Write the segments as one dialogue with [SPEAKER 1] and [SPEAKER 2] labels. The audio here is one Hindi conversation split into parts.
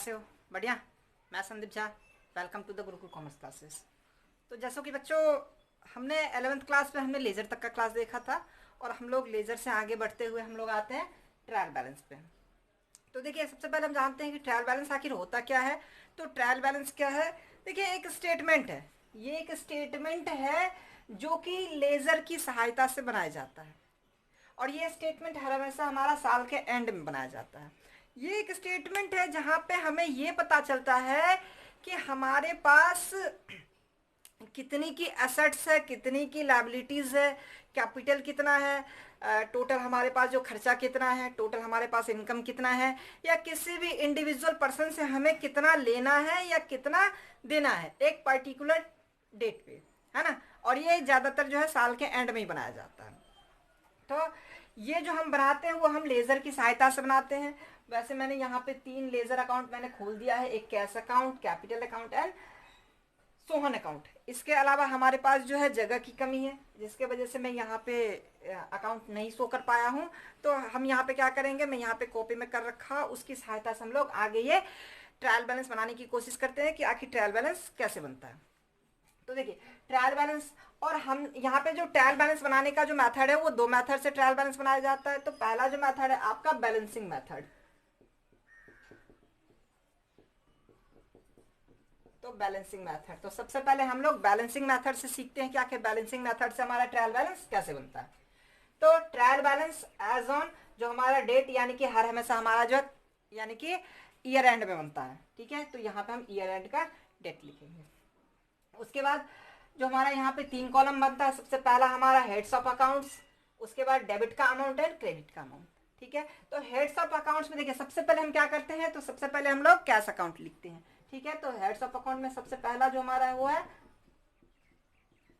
[SPEAKER 1] कैसे हो? बढ़िया। मैं Sandeep Jha. Welcome to the Gurukul commerce classes. तो जैसो कि बच्चों, हमने 11th क्लास में हमने लेज़र तक का क्लास देखा था और हम लोग लेज़र से आगे बढ़ते हुए हम लोग आते हैं ट्रायल बैलेंस पे। तो देखिए, सबसे पहले हम जानते हैं कि ट्रायल बैलेंस आखिर होता क्या है। तो ट्रायल बैलेंस क्या है? देखिए, एक स्टेटमेंट है। ये एक स्टेटमेंट है जो कि लेज़र की सहायता से बनाया जाता है और ये स्टेटमेंट हर हमेशा हमारा साल के एंड में बनाया जाता है। ये एक स्टेटमेंट है जहाँ पे हमें ये पता चलता है कि हमारे पास कितनी की एसेट्स है, कितनी की लायबिलिटीज़ है, कैपिटल कितना है, टोटल हमारे पास जो खर्चा कितना है, टोटल हमारे पास इनकम कितना है, या किसी भी इंडिविजुअल पर्सन से हमें कितना लेना है या कितना देना है एक पर्टिकुलर डेट पे, है ना। और ये ज़्यादातर जो है साल के एंड में ही बनाया जाता है। तो ये जो हम बनाते हैं वो हम लेज़र की सहायता से बनाते हैं। वैसे मैंने यहाँ पे 3 लेज़र अकाउंट मैंने खोल दिया है, एक cash account, capital account and Sohan account. इसके अलावा हमारे पास जो है जगह की कमी है, जिसके वजह से मैं यहाँ पे अकाउंट नहीं शो कर पाया हूँ। तो हम यहाँ पे क्या करेंगे, मैं यहाँ पे कॉपी में कर रखा, उसकी सहायता से हम लोग आगे ये ट्रायल बैलेंस बनाने की कोशिश करते हैं कि आखिर ट्रायल बैलेंस कैसे बनता है। तो देखिए, ट्रायल बैलेंस, और हम यहाँ पे जो ट्रायल बैलेंस बनाने का जो मेथड है वो 2 मेथड से ट्रायल बैलेंस बनाया जाता है। तो पहला जो मेथड है आपका बैलेंसिंग मेथड। तो बैलेंसिंग मेथड, तो सबसे पहले हम लोग बैलेंसिंग मेथड से सीखते हैं कि आखिर बैलेंसिंग मेथड से हमारा ट्रायल बैलेंस कैसे बनता है। तो ट्रायल बैलेंस एज ऑन जो हमारा डेट, यानी कि हर हमेशा हमारा जो यानी कि ईयर एंड में बनता है। ठीक है, तो यहाँ पे हम ईयर एंड का डेट लिखेंगे। उसके बाद जो हमारा यहाँ पे 3 कॉलम बनता है, सबसे पहला हमारा हेड्स ऑफ अकाउंट्स, उसके बाद डेबिट का अमाउंट एंड क्रेडिट का अमाउंट। ठीक है, तो हेड्स ऑफ अकाउंट्स में देखिए सबसे पहले हम क्या करते हैं, तो सबसे पहले हम लोग कैश अकाउंट लिखते हैं। ठीक है, तो हेड्स ऑफ अकाउंट में सबसे पहला जो हमारा है वो है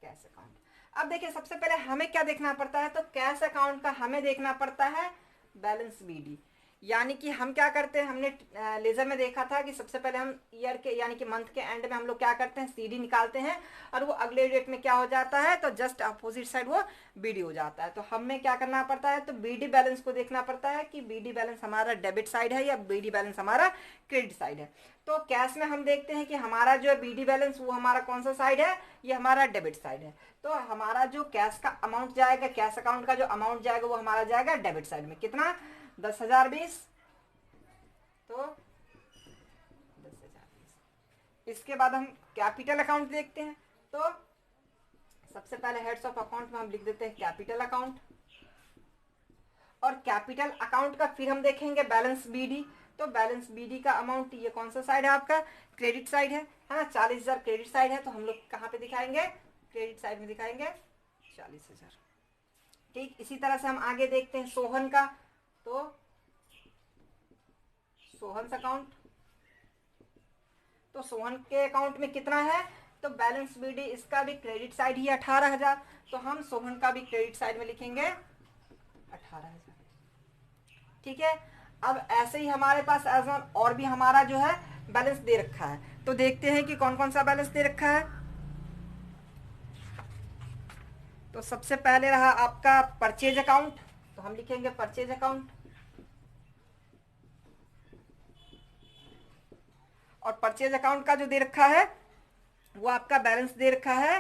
[SPEAKER 1] कैश अकाउंट। अब देखिए, सबसे पहले हमें क्या देखना पड़ता है, तो कैश अकाउंट का हमें देखना पड़ता है बैलेंस बीडी। यानी कि हम क्या करते हैं, हमने लेजर में देखा था कि सबसे पहले हम ईयर के यानी कि मंथ के एंड में हम लोग क्या करते हैं, सीडी निकालते हैं और वो अगले डेट में क्या हो जाता है, तो जस्ट अपोजिट साइड वो बीडी हो जाता है। तो हमें क्या करना पड़ता है, तो बीडी बैलेंस को देखना पड़ता है कि बीडी बैलेंस हमारा डेबिट साइड है या बीडी बैलेंस हमारा क्रेडिट साइड है। तो कैश में हम देखते हैं कि हमारा जो है बीडी बैलेंस वो हमारा कौन सा साइड है, ये हमारा डेबिट साइड है। तो हमारा जो कैश का अमाउंट जाएगा, कैश अकाउंट का जो अमाउंट जाएगा वो हमारा जाएगा डेबिट साइड में। कितना? 10,020। तो 10,020। इसके बाद हम कैपिटल अकाउंट देखते हैं। तो सबसे पहले हेड्स ऑफ अकाउंट में हम लिख देते हैं कैपिटल अकाउंट, और कैपिटल अकाउंट का फिर हम देखेंगे बैलेंस बीडी। तो बैलेंस बीडी का अमाउंट ये कौन सा साइड है आपका, क्रेडिट साइड है ना। 40,000 क्रेडिट साइड है, तो हम लोग कहाँ पे दिखाएंगे, क्रेडिट साइड में दिखाएंगे 40,000। ठीक, इसी तरह से हम आगे देखते हैं सोहन का। तो सोहन अकाउंट, तो सोहन के अकाउंट में कितना है, तो बैलेंस बीडी इसका भी क्रेडिट साइड ही 18,000, तो हम सोहन का भी क्रेडिट साइड में लिखेंगे 18,000। ठीक है, अब ऐसे ही हमारे पास एज ऑन और भी हमारा जो है बैलेंस दे रखा है। तो देखते हैं कि कौन कौन सा बैलेंस दे रखा है। तो सबसे पहले रहा आपका परचेज अकाउंट, तो हम लिखेंगे परचेज अकाउंट, और परचेज अकाउंट का जो दे रखा है वो आपका बैलेंस दे रखा है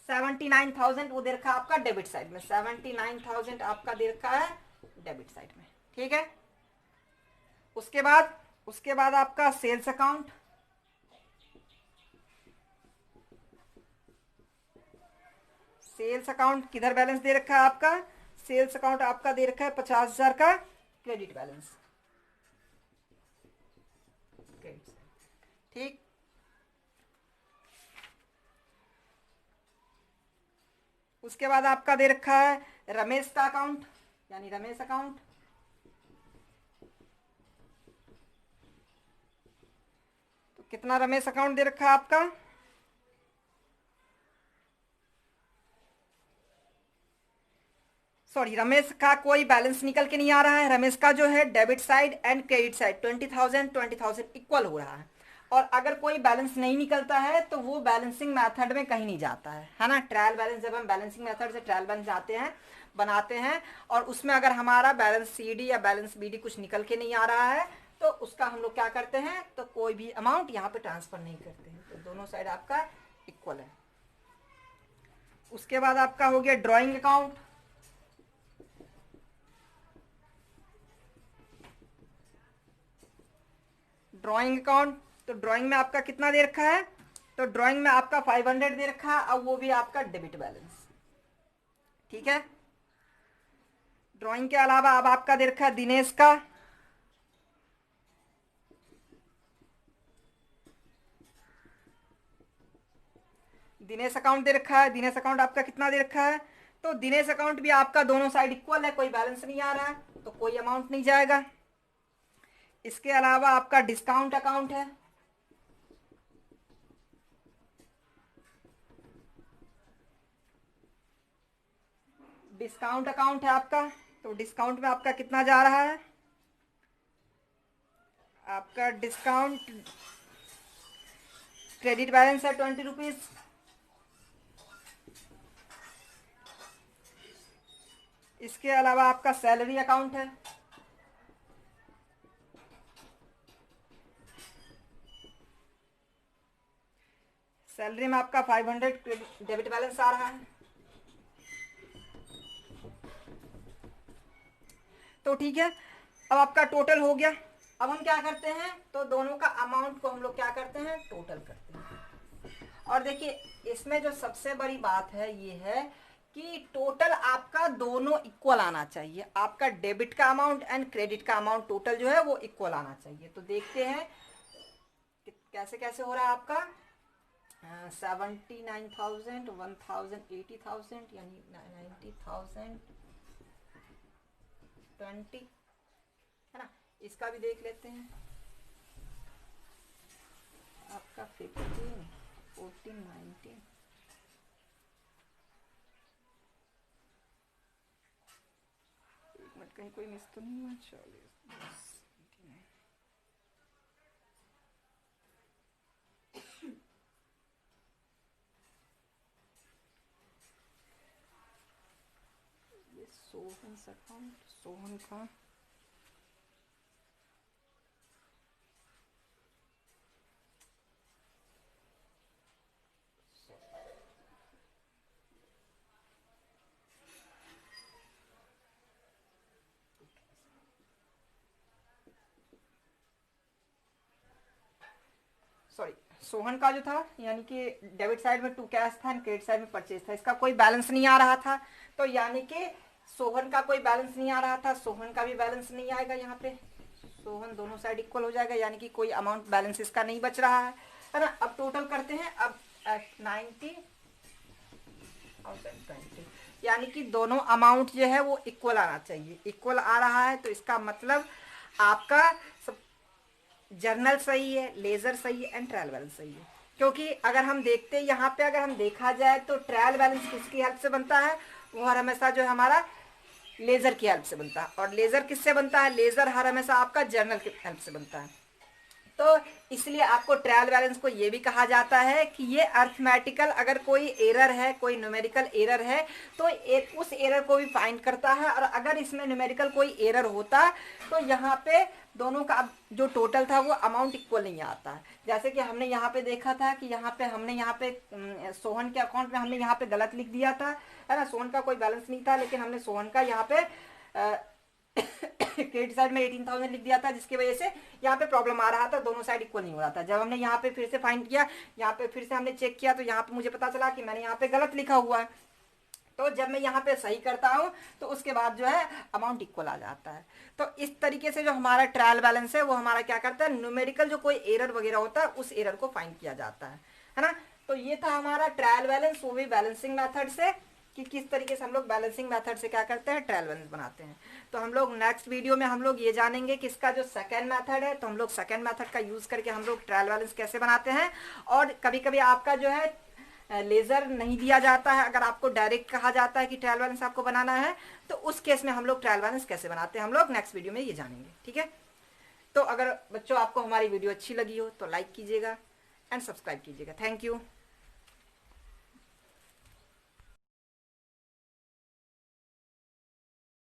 [SPEAKER 1] 79,000, वो दे रखा है आपका डेबिट साइड में। 79,000 आपका दे रखा है डेबिट साइड में। ठीक है, उसके बाद आपका सेल्स अकाउंट, सेल्स अकाउंट किधर बैलेंस दे रखा है आपका, सेल्स अकाउंट आपका दे रखा है 50,000 का क्रेडिट बैलेंस। ठीक, उसके बाद आपका दे रखा है रमेश का अकाउंट, यानी रमेश अकाउंट। तो कितना रमेश अकाउंट दे रखा है आपका, सॉरी, रमेश का कोई बैलेंस निकल के नहीं आ रहा है। रमेश का जो है debit side and credit side 20,000 equal हो रहा है। और अगर कोई बैलेंस नहीं निकलता है तो वो बैलेंसिंग मेथड में कहीं नहीं जाता है ना। ट्रायल बैलेंस, जब हम बैलेंसिंग मेथड से ट्रायल बैलेंस जाते हैं बनाते हैं, और उसमें अगर हमारा बैलेंस सी डी या बैलेंस बी डी कुछ निकल के नहीं आ रहा है तो उसका हम लोग क्या करते हैं, तो कोई भी अमाउंट यहाँ पे ट्रांसफर नहीं करते हैं। तो दोनों साइड आपका इक्वल है। उसके बाद आपका हो गया ड्राइंग अकाउंट। ड्राइंग अकाउंट, तो ड्राइंग में आपका कितना दे रखा है, तो ड्राइंग में आपका 500 दे रखा है, अब वो भी आपका डेबिट बैलेंस। ठीक है। ड्राइंग के अलावा अब आपका दे रखा है दिनेश का, दिनेश अकाउंट दे रखा है। दिनेश अकाउंट आपका कितना दे रखा है, तो दिनेश अकाउंट भी आपका दोनों साइड इक्वल है, कोई बैलेंस नहीं आ रहा है तो कोई अमाउंट नहीं जाएगा। इसके अलावा आपका डिस्काउंट अकाउंट है। डिस्काउंट अकाउंट है आपका, तो डिस्काउंट में आपका कितना जा रहा है, आपका डिस्काउंट क्रेडिट बैलेंस है 20 रुपीज। इसके अलावा आपका सैलरी अकाउंट है। सैलरी में आपका 500 डेबिट बैलेंस आ रहा है। तो ठीक है, अब आपका टोटल हो गया। अब हम क्या करते हैं, तो दोनों का अमाउंट को हम लोग क्या करते हैं, टोटल करते हैं। और देखिए इसमें जो सबसे बड़ी बात है ये है कि टोटल आपका दोनों इक्वल आना चाहिए। आपका डेबिट का अमाउंट एंड क्रेडिट का अमाउंट टोटल जो है वो इक्वल आना चाहिए। तो देखते हैं कैसे कैसे हो रहा है आपका 79,000, 1,000, 80,000 यानी 90,000, 20 है ना। इसका भी देख लेते हैं, आपका 15, 14, 19, एक मिनट कहीं कोई मिस तो नहीं हुआ, 40, 10, सोहन अकाउंट, सोहन का सॉरी सोहन का जो था यानी कि डेबिट साइड में 2 कैश था एंड क्रेडिट साइड में परचेज था, इसका कोई बैलेंस नहीं आ रहा था। तो यानी कि सोहन का कोई बैलेंस नहीं आ रहा था, सोहन का भी बैलेंस नहीं आएगा यहाँ पे। सोहन दोनों साइड इक्वल हो जाएगा, यानी कि कोई अमाउंट बैलेंस इसका नहीं बच रहा है ना। अब टोटल करते हैं, अब 90 और 20, यानी कि दोनों अमाउंट जो है वो इक्वल आना चाहिए। इक्वल आ रहा है तो इसका मतलब आपका सब जर्नल सही है, लेजर सही है एंड ट्रायल बैलेंस सही है। क्योंकि अगर हम देखते हैं यहाँ पे, अगर हम देखा जाए तो ट्रायल बैलेंस किसकी हेल्प से बनता है, वो हर हमेशा जो है हमारा लेजर की हेल्प से बनता है। और लेजर किससे बनता है, लेजर हर हमेशा आपका जर्नल की हेल्प से बनता है। तो इसलिए आपको ट्रायल बैलेंस को ये भी कहा जाता है कि ये अर्थमेटिकल अगर कोई एरर है, कोई न्यूमेरिकल एरर है तो उस एरर को भी फाइंड करता है। और अगर इसमें न्यूमेरिकल कोई एरर होता तो यहाँ पे दोनों का जो टोटल था वो अमाउंट इक्वल नहीं आता है। जैसे कि हमने यहाँ पे देखा था कि हमने यहाँ पे सोहन के अकाउंट में हमने यहाँ पे गलत लिख दिया था, है ना। सोहन का कोई बैलेंस नहीं था, लेकिन हमने सोहन का यहाँ पे क्रेडिट साइड में 18,000 लिख दिया था, जिसकी वजह से यहाँ पे प्रॉब्लम आ रहा था, दोनों साइड इक्वल नहीं हो रहा था। जब हमने यहाँ पे फिर से फाइंड किया, यहाँ पे फिर से हमने चेक किया, तो यहाँ पे मुझे पता चला कि मैंने यहाँ पे गलत लिखा हुआ है। तो जब मैं यहाँ पे सही करता हूँ तो उसके बाद जो है अमाउंट इक्वल आ जाता है। तो इस तरीके से जो हमारा ट्रायल बैलेंस है वो हमारा क्या करता है, न्यूमेरिकल जो कोई एरर वगैरह होता है उस एरर को फाइंड किया जाता है ना। तो ये था हमारा ट्रायल बैलेंस, वो भी बैलेंसिंग मेथड से, कि किस तरीके से हम लोग बैलेंसिंग मेथड से क्या करते हैं, ट्रायल बैलेंस बनाते हैं। तो हम लोग नेक्स्ट वीडियो में हम लोग ये जानेंगे कि इसका जो सेकंड मेथड है, तो हम लोग सेकंड मेथड का यूज करके हम लोग ट्रायल बैलेंस कैसे बनाते हैं। और कभी कभी आपका जो है लेजर नहीं दिया जाता है, अगर आपको डायरेक्ट कहा जाता है कि ट्रायल बैलेंस आपको बनाना है, तो उस केस में हम लोग ट्रायल बैलेंस कैसे बनाते हैं हम लोग नेक्स्ट वीडियो में ये जानेंगे। ठीक है। तो अगर बच्चों आपको हमारी वीडियो अच्छी लगी हो तो लाइक कीजिएगा एंड सब्सक्राइब कीजिएगा। Thank you.